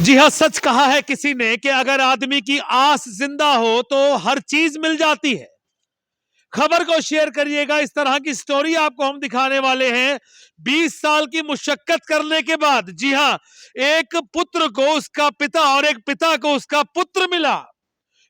जी हाँ, सच कहा है किसी ने कि अगर आदमी की आस जिंदा हो तो हर चीज मिल जाती है। खबर को शेयर करिएगा। इस तरह की स्टोरी आपको हम दिखाने वाले हैं। 20 साल की मुशक्कत करने के बाद, जी हाँ, एक पुत्र को उसका पिता और एक पिता को उसका पुत्र मिला।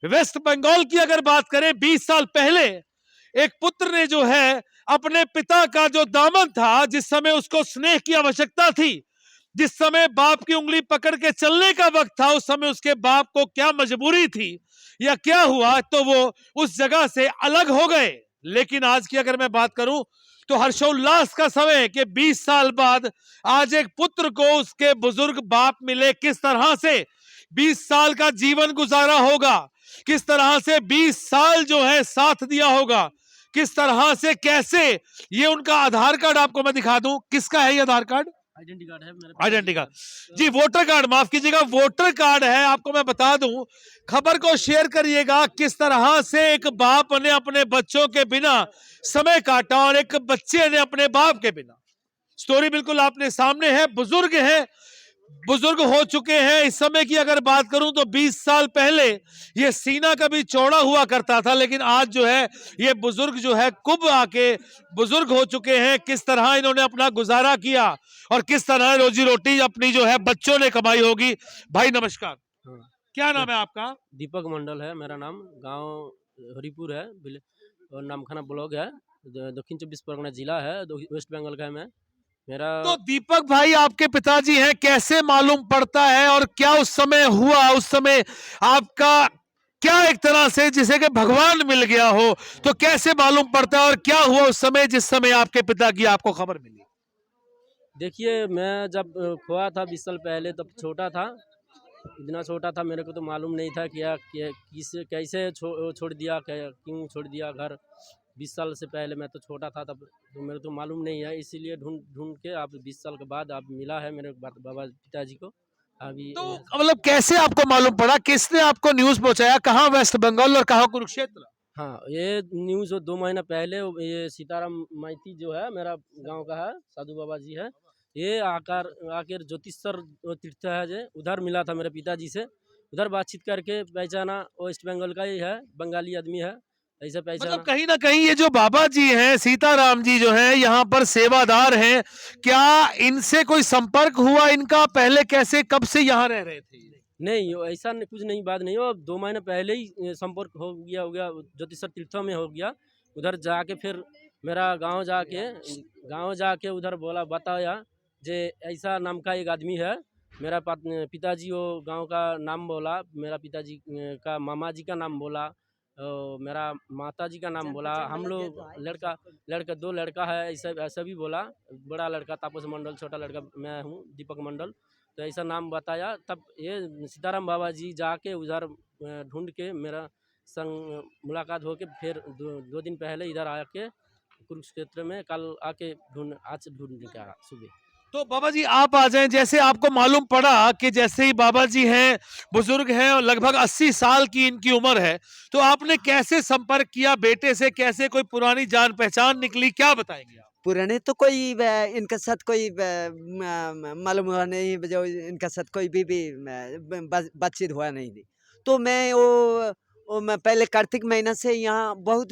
वेस्ट बंगाल की अगर बात करें, 20 साल पहले एक पुत्र ने जो है अपने पिता का जो दामन था, जिस समय उसको स्नेह की आवश्यकता थी, जिस समय बाप की उंगली पकड़ के चलने का वक्त था, उस समय उसके बाप को क्या मजबूरी थी या क्या हुआ तो वो उस जगह से अलग हो गए। लेकिन आज की अगर मैं बात करूं तो हर्षोल्लास का समय है कि 20 साल बाद आज एक पुत्र को उसके बुजुर्ग बाप मिले। किस तरह से 20 साल का जीवन गुजारा होगा, किस तरह से 20 साल जो है साथ दिया होगा, किस तरह से कैसे ये उनका आधार कार्ड आपको मैं दिखा दूं। किसका है ये आधार कार्ड? आइडेंटिटी कार्ड है मेरे आइडेंटिटी कार्ड जी, वोटर कार्ड, माफ कीजिएगा, वोटर कार्ड है। आपको मैं बता दूं, खबर को शेयर करिएगा। किस तरह से एक बाप ने अपने बच्चों के बिना समय काटा और एक बच्चे ने अपने बाप के बिना। स्टोरी बिल्कुल आपने सामने है। बुजुर्ग हैं, बुजुर्ग हो चुके हैं। इस समय की अगर बात करूं तो 20 साल पहले ये सीना कभी चौड़ा हुआ करता था, लेकिन आज जो है ये बुजुर्ग जो है कुब आके बुजुर्ग हो चुके हैं। किस तरह इन्होंने अपना गुजारा किया और किस तरह रोजी रोटी अपनी जो है बच्चों ने कमाई होगी। भाई नमस्कार, हाँ, क्या नाम है आपका? दीपक मंडल है मेरा नाम। गांव हरिपुर है और नामखाना ब्लॉक है। दक्षिण 24 परगना जिला है, वेस्ट बंगाल का है मैं। मेरा तो दीपक भाई आपके पिताजी हैं, कैसे मालूम पड़ता है और क्या उस समय हुआ? उस समय आपका क्या एक तरह से जिसे कि भगवान मिल गया हो, तो कैसे मालूम पड़ता है और क्या हुआ उस समय जिस समय आपके पिता की आपको खबर मिली? देखिए, मैं जब खोया था 20 साल पहले, तब छोटा था। इतना छोटा था, मेरे को तो मालूम नहीं था किस कैसे छोड़ दिया, क्यों छोड़ दिया घर। 20 साल से पहले मैं तो छोटा था तब, तो मेरे को मालूम नहीं है। इसीलिए ढूंढ ढूंढ के आप 20 साल के बाद आप मिला है मेरे बाबा पिताजी को अभी। तो मतलब कैसे आपको मालूम पड़ा, किसने आपको न्यूज पहुंचाया? कहाँ वेस्ट बंगाल और कहाँ कुरुक्षेत्र? हाँ, ये न्यूज़ 2 महीना पहले ये सीताराम माइती जो है, मेरा गांव का है, साधु बाबा जी है। ये आकर ज्योतिषर तीर्थ है जे, उधर मिला था मेरे पिताजी से। उधर बातचीत करके पहचाना वेस्ट बंगाल का ही है, बंगाली आदमी है, ऐसे मतलब पहचाना। कहीं ना कहीं ये जो बाबा जी हैं, सीताराम जी जो हैं, यहाँ पर सेवादार हैं, क्या इनसे कोई संपर्क हुआ इनका? पहले कैसे, कब से यहाँ रह रहे थे? नहीं, ऐसा कुछ नहीं, बात नहीं हो। 2 महीने पहले ही संपर्क हो गया ज्योतिषर तीर्थों में हो गया। उधर जाके फिर मेरा गांव जाके उधर बोला, बताया जे ऐसा नाम का एक आदमी है। मेरा पिताजी वो गांव का नाम बोला, मेरा पिताजी का मामा जी का नाम बोला, मेरा माता जी का नाम बोला। हम लोग लड़का 2 लड़का है, ऐसा ऐसा भी बोला। बड़ा लड़का तापस मंडल, छोटा लड़का मैं हूँ दीपक मंडल। तो ऐसा नाम बताया। तब ये सीताराम बाबा जी जाके उधर ढूंढ के मेरा संग मुलाकात हो के फिर 2 दिन पहले इधर आके कुरुक्षेत्र में कल आके आज ढूंढ के आया सुबह। तो बाबा जी आप आ जाएं। जैसे आपको मालूम पड़ा कि जैसे ही बाबा जी हैं, बुजुर्ग हैं और लगभग 80 साल की इनकी उम्र है, तो आपने कैसे संपर्क किया बेटे से? कैसे कोई पुरानी जान पहचान निकली, क्या बताएंगे आप? पुराने तो कोई इनके साथ कोई मालूम हुआ नहीं, जो इनके साथ कोई भी बातचीत हुआ नहीं थी। तो मैं वो मैं पहले कार्तिक महीना से यहाँ बहुत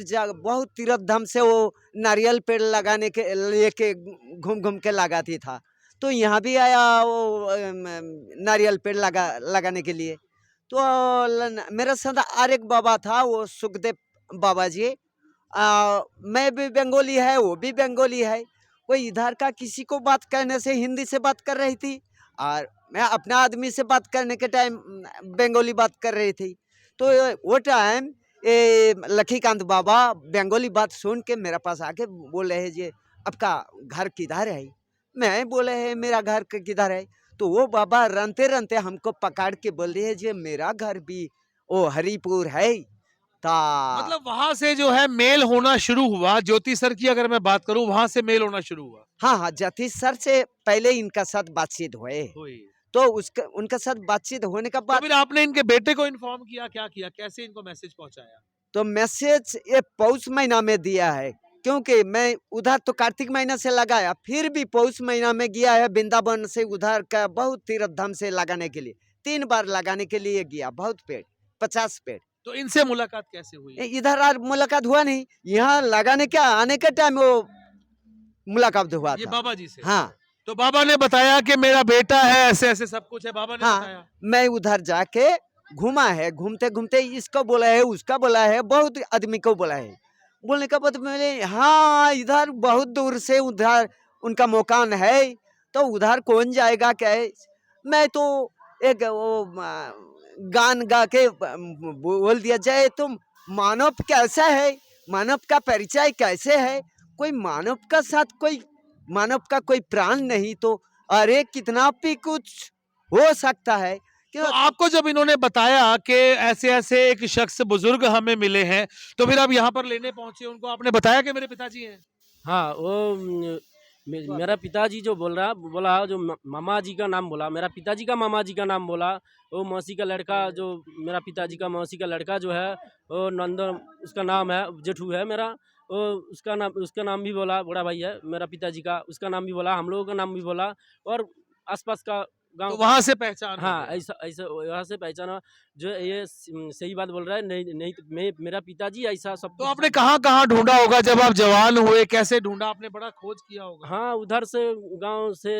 तीर्थ धाम से वो नारियल पेड़ लगाने के लेके घूम घूम के लगाती था। तो यहाँ भी आया वो नारियल पेड़ लगाने के लिए। तो मेरे साथ और एक बाबा था, वो सुखदेव बाबा जी। मैं भी बंगाली है, वो भी बंगाली है। वो इधर का किसी को बात करने से हिंदी से बात कर रही थी, और मैं अपना आदमी से बात करने के टाइम बंगाली बात कर रही थी। तो वो टाइम लखीकांत बाबा बंगाली बात सुन के मेरे पास आके बोले है जी, आपका घर किधर है? मैं बोले है मेरा घर किधर है? तो वो बाबा रनते रनते हमको पकड़ के बोल रही है जी, मेरा घर भी वो हरिपुर है। ता मतलब वहां से जो है मेल होना शुरू हुआ। ज्योति सर की अगर मैं बात करूं, वहां से मेल होना शुरू हुआ। हाँ हाँ, जतीश सर से पहले इनका साथ बातचीत हुए। हुई। तो उसका उनका साथ बातचीत होने का तो बाद फिर आपने इनके बेटे को इन्फॉर्म किया, क्या किया, कैसे इनको मैसेज पहुंचाया? तो मैसेज ये पौष महीना में दिया है, क्योंकि मैं उधर तो कार्तिक महीना से लगाया, फिर भी पौष महीना में गया है वृंदावन से उधर का बहुत तीर्थ धाम से लगाने के लिए। 3 बार लगाने के लिए गया, बहुत पेड़, 50 पेड़। तो इनसे मुलाकात कैसे हुई? इधर और मुलाकात हुआ नहीं, यहाँ लगाने के आने के टाइम वो मुलाकात हुआ ये था। बाबा जी से? हाँ तो बाबा ने बताया कि मेरा बेटा है, ऐसे ऐसे सब कुछ है, बाबा ने हाँ, बताया? मैं उधर जाके घूमा है, घूमते घूमते इसको बोला है, उसका बोला है, बहुत आदमी को बोला है। बोलने के बाद मैंने हाँ इधर बहुत दूर से उधर उनका मकान है, तो उधर कौन जाएगा क्या है? मैं तो एक वो गान गा के बोल दिया जाए, तुम मानव कैसा है, मानव का परिचय कैसे है, कोई मानव का साथ कोई मानव का कोई प्राण नहीं, तो अरे कितना भी कुछ हो सकता है। तो आपको जब इन्होंने बताया कि ऐसे ऐसे एक शख्स बुजुर्ग हमें मिले हैं, तो फिर आप यहाँ पर लेने पहुंचे, उनको आपने बताया कि मेरे पिताजी हैं? हाँ वो मेरा पिताजी जो बोला जो मामा जी का नाम बोला, मेरा पिताजी का मामा जी का नाम बोला। वो मौसी का लड़का जो मेरा पिताजी का मौसी का लड़का जो है वो नंदन उसका नाम है, जेठू है मेरा, वो उसका नाम भी बोला, बड़ा भाई है मेरा पिताजी का, उसका नाम भी बोला, हम लोगों का नाम भी बोला, और आसपास का तो गांव। वहां से पहचान हो हाँ गया। ऐसा ऐसा यहाँ से पहचाना जो ये सही बात बोल रहा है। नहीं नहीं तो मेरा पिताजी ऐसा सब तो कुछ आपने कहाँ कहाँ ढूंढा होगा जब आप जवान हुए, कैसे ढूंढा आपने? बड़ा खोज किया होगा। हाँ उधर से गांव से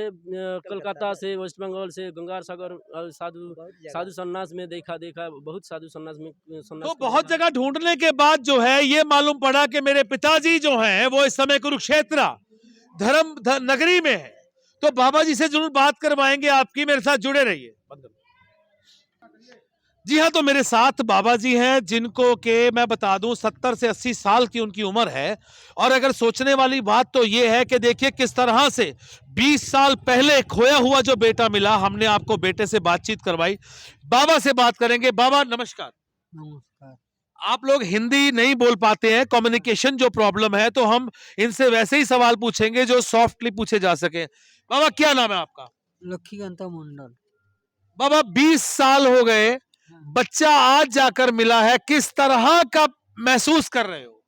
कलकत्ता से, वेस्ट बंगाल से, गंगार सागर और साधु सन्यास में देखा बहुत साधु सन्यास में सन्यास तो को बहुत देखा। जगह ढूंढने के बाद जो है ये मालूम पड़ा कि मेरे पिताजी जो हैं वो इस समय कुरुक्षेत्र नगरी में है। तो बाबा जी से जरूर बात करवाएंगे आपकी, मेरे साथ जुड़े रहिए। जी हाँ, तो मेरे साथ बाबा जी हैं जिनको के मैं बता दूं 70 से 80 साल की उनकी उम्र है। और अगर सोचने वाली बात तो ये है कि देखिए किस तरह से 20 साल पहले खोया हुआ जो बेटा मिला, हमने आपको बेटे से बातचीत करवाई। बाबा से बात करेंगे। बाबा नमस्कार। नमस्कार। आप लोग हिंदी नहीं बोल पाते हैं, कम्युनिकेशन जो प्रॉब्लम है, तो हम इनसे वैसे ही सवाल पूछेंगे जो सॉफ्टली पूछे जा सके। बाबा क्या नाम है आपका? लक्ष्मीकांता मंडल। बाबा 20 साल हो गए, बच्चा आज जाकर मिला है, किस तरह का महसूस कर रहे हो?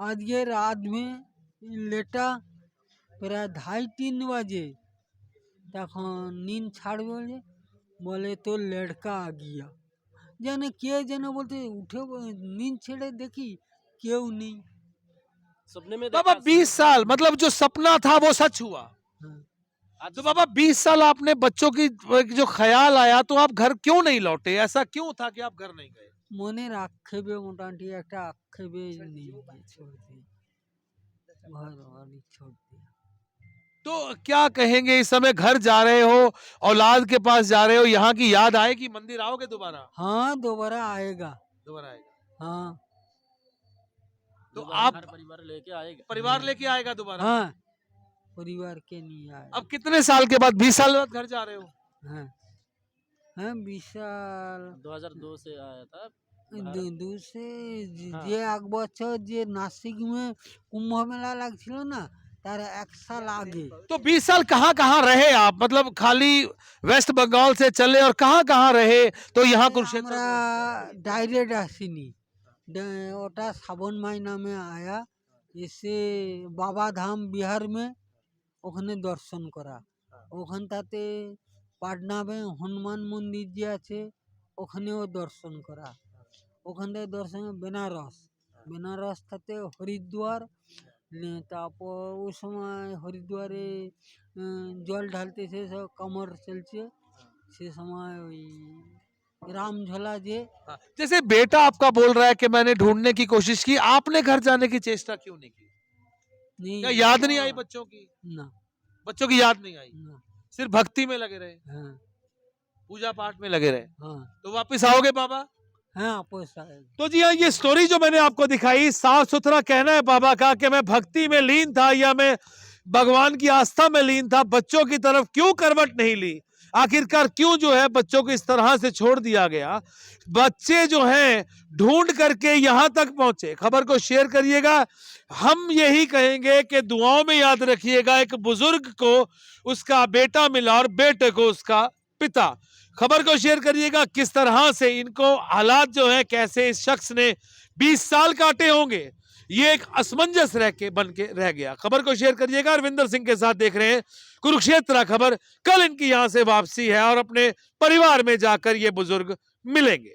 आज ये रात में लेटा প্রায় 2:30-3 बजे तখন नींद ছাড় बोले तो लड़का आ गया, जाने के जाने बोलते उठे नींद छेड़े देखी क्यों नहीं। सपने में बाबा देखा। 20 साल मतलब जो सपना था वो सच हुआ। आज तो बाबा 20 साल आपने बच्चों की जो ख्याल आया, तो आप घर क्यों नहीं लौटे? ऐसा क्यों था कि आप घर नहीं गए? মনের আক্ষেপে মোটামুটি একটা আক্ষেপে নিয়ে छोड़ दिए, घर वाली छोड़ दिया। तो क्या कहेंगे इस समय? घर जा रहे हो, औलाद के पास जा रहे हो, यहाँ की याद आएगी? मंदिर आओगे दोबारा? हाँ दोबारा आएगा। दोबारा आएगा। हाँ तो दोबारा आप घर परिवार लेके आएगा। परिवार लेके आएगा दोबारा? हाँ परिवार के नहीं आए। अब कितने साल के बाद? 20 साल बाद घर जा रहे हो? हाँ हाँ विशाल 2002 से आया था। दूसरे हाँ। যে এক বছর যে নাসিক में কুম্ভ মেলা লাগছিল না তার 1 साल आगे। तो 20 साल कहाँ कहाँ रहे आप? मतलब खाली वेस्ट बंगाल से चले और कहाँ कहाँ रहे? तो यहाँ कुरुक्षेत्र আমরা ডাইরেক্ট আসিনি, ওটা শ্রাবণ মাইনা में आया, এসে বাবা ধাম বিহার में ওখানে দর্শন করা, ওখানটাতে পাটনামে হনুমান মন্দির যে আছে ওখানেও দর্শন করা, ওখান থেকে দর্শন বেনারস থেকে হরিদ্বার, তারপর ওই সময় হরিদ্বারে জল ঢালতেছে সব কমর চলছে, সে সময় ওই रामझोला जे। जैसे बेटा आपका बोल रहा है कि मैंने ढूंढने की कोशिश की, आपने घर जाने की चेष्टा क्यों नहीं की? नहीं क्या याद नहीं आई बच्चों की? ना बच्चों की याद नहीं आई, ना। सिर्फ भक्ति में लगे रहे, हाँ पूजा पाठ में लगे रहे। हाँ तो वापस आओगे बाबा? हाँ पैसा है। तो जी हाँ, ये स्टोरी जो मैंने आपको दिखाई, साफ सुथरा कहना है बाबा का कि मैं भक्ति में लीन था या मैं भगवान की आस्था में लीन था, बच्चों की तरफ क्यों करवट नहीं ली? आखिरकार क्यों जो है बच्चों को इस तरह से छोड़ दिया गया? बच्चे जो हैं ढूंढ करके यहां तक पहुंचे। खबर को शेयर करिएगा। हम यही कहेंगे कि दुआओं में याद रखिएगा, एक बुजुर्ग को उसका बेटा मिला और बेटे को उसका पिता। खबर को शेयर करिएगा किस तरह से इनको हालात जो है, कैसे इस शख्स ने 20 साल काटे होंगे, ये एक असमंजस बन के रह गया। खबर को शेयर करिएगा। अरविंदर सिंह के साथ देख रहे हैं कुरुक्षेत्र खबर। कल इनकी यहां से वापसी है और अपने परिवार में जाकर ये बुजुर्ग मिलेंगे।